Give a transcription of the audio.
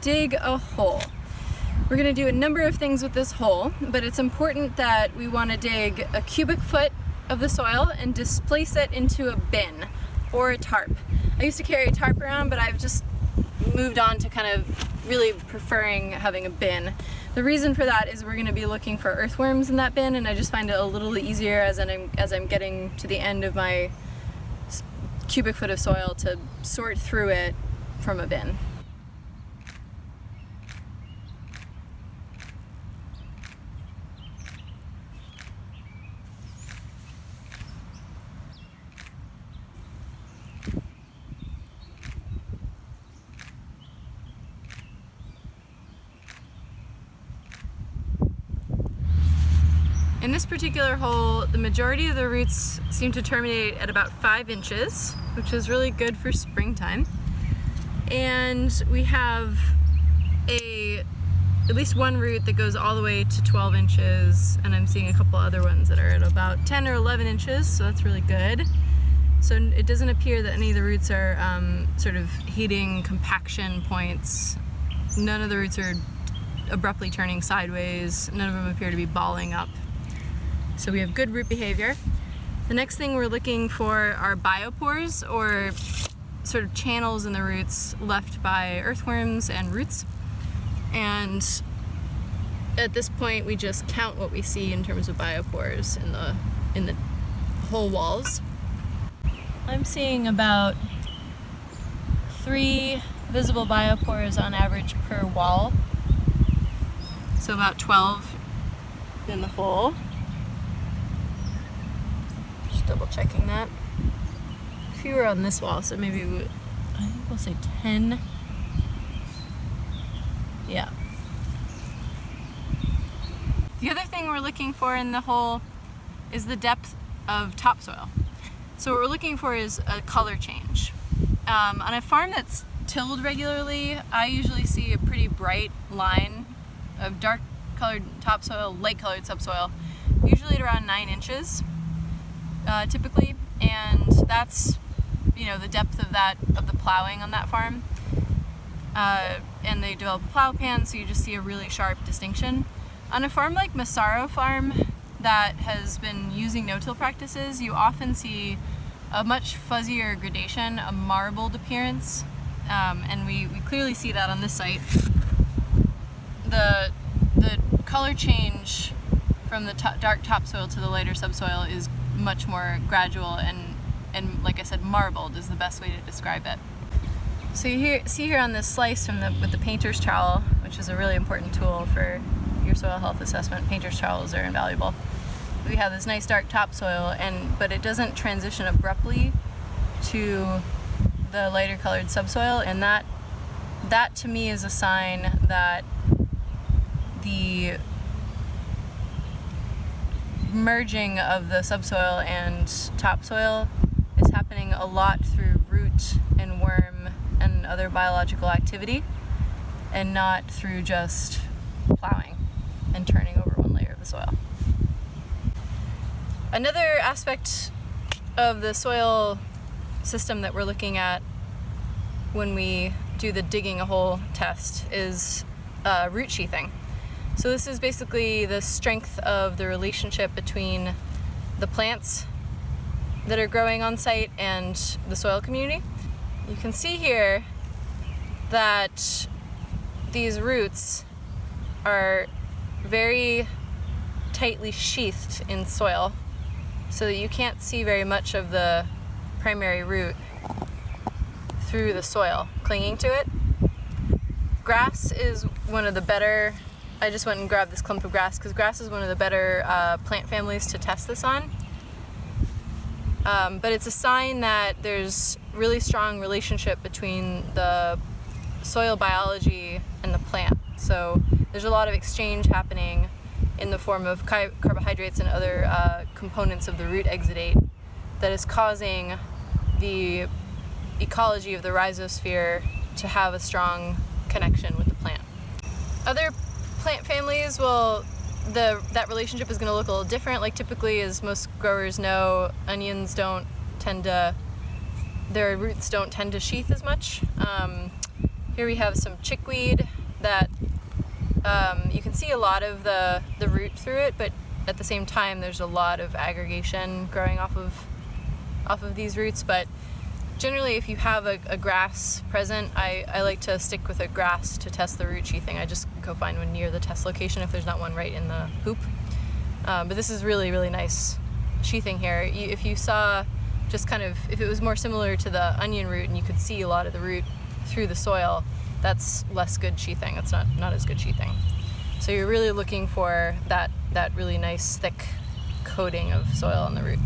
dig a hole. We're going to do a number of things with this hole, but it's important that we want to dig a cubic foot of the soil and displace it into a bin or a tarp. I used to carry a tarp around, but I've just moved on to kind of really preferring having a bin. The reason for that is we're going to be looking for earthworms in that bin, and I just find it a little easier as I'm getting to the end of my cubic foot of soil to sort through it from a bin. In this particular hole, the majority of the roots seem to terminate at about 5 inches, which is really good for springtime. And we have at least one root that goes all the way to 12 inches, and I'm seeing a couple other ones that are at about 10 or 11 inches, so that's really good. So it doesn't appear that any of the roots are sort of hitting compaction points. None of the roots are abruptly turning sideways. None of them appear to be balling up. So we have good root behavior. The next thing we're looking for are biopores, or sort of channels in the roots left by earthworms and roots. And at this point we just count what we see in terms of biopores in the hole walls. I'm seeing about 3 visible biopores on average per wall. So about 12 in the hole. Double checking that. Fewer on this wall, so maybe I think we'll say 10. Yeah. The other thing we're looking for in the hole is the depth of topsoil. So what we're looking for is a color change. On a farm that's tilled regularly, I usually see a pretty bright line of dark colored topsoil, light colored subsoil, usually at around 9 inches. Typically, and that's the depth of the plowing on that farm, and they develop a plow pan, so you just see a really sharp distinction. On a farm like Caro farm that has been using no-till practices, you often see a much fuzzier gradation, a marbled appearance, and we clearly see that on this site. The color change from the dark topsoil to the lighter subsoil is much more gradual and like I said, marbled is the best way to describe it. So you see here on this slice with the painter's trowel, which is a really important tool for your soil health assessment. Painter's trowels are invaluable. We have this nice dark topsoil, but it doesn't transition abruptly to the lighter colored subsoil, and that to me is a sign that the merging of the subsoil and topsoil is happening a lot through root and worm and other biological activity, and not through just plowing and turning over one layer of the soil. Another aspect of the soil system that we're looking at when we do the digging a hole test is root sheathing. So this is basically the strength of the relationship between the plants that are growing on site and the soil community. You can see here that these roots are very tightly sheathed in soil, so that you can't see very much of the primary root through the soil clinging to it. Grass is one of the better, I just went and grabbed this clump of grass because grass is one of the better plant families to test this on. But it's a sign that there's really strong relationship between the soil biology and the plant. So there's a lot of exchange happening in the form of carbohydrates and other components of the root exudate that is causing the ecology of the rhizosphere to have a strong connection with the plant. Other plant families, well, that relationship is going to look a little different. Like typically, as most growers know, onions their roots don't tend to sheath as much. Here we have some chickweed that you can see a lot of the root through it, but at the same time there's a lot of aggregation growing off of these roots. But generally, if you have a grass present, I like to stick with a grass to test the root sheathing. I just go find one near the test location if there's not one right in the hoop. But this is really, really nice sheathing here. If you saw just kind of, if it was more similar to the onion root and you could see a lot of the root through the soil, that's less good sheathing. That's not as good sheathing. So you're really looking for that really nice thick coating of soil on the root.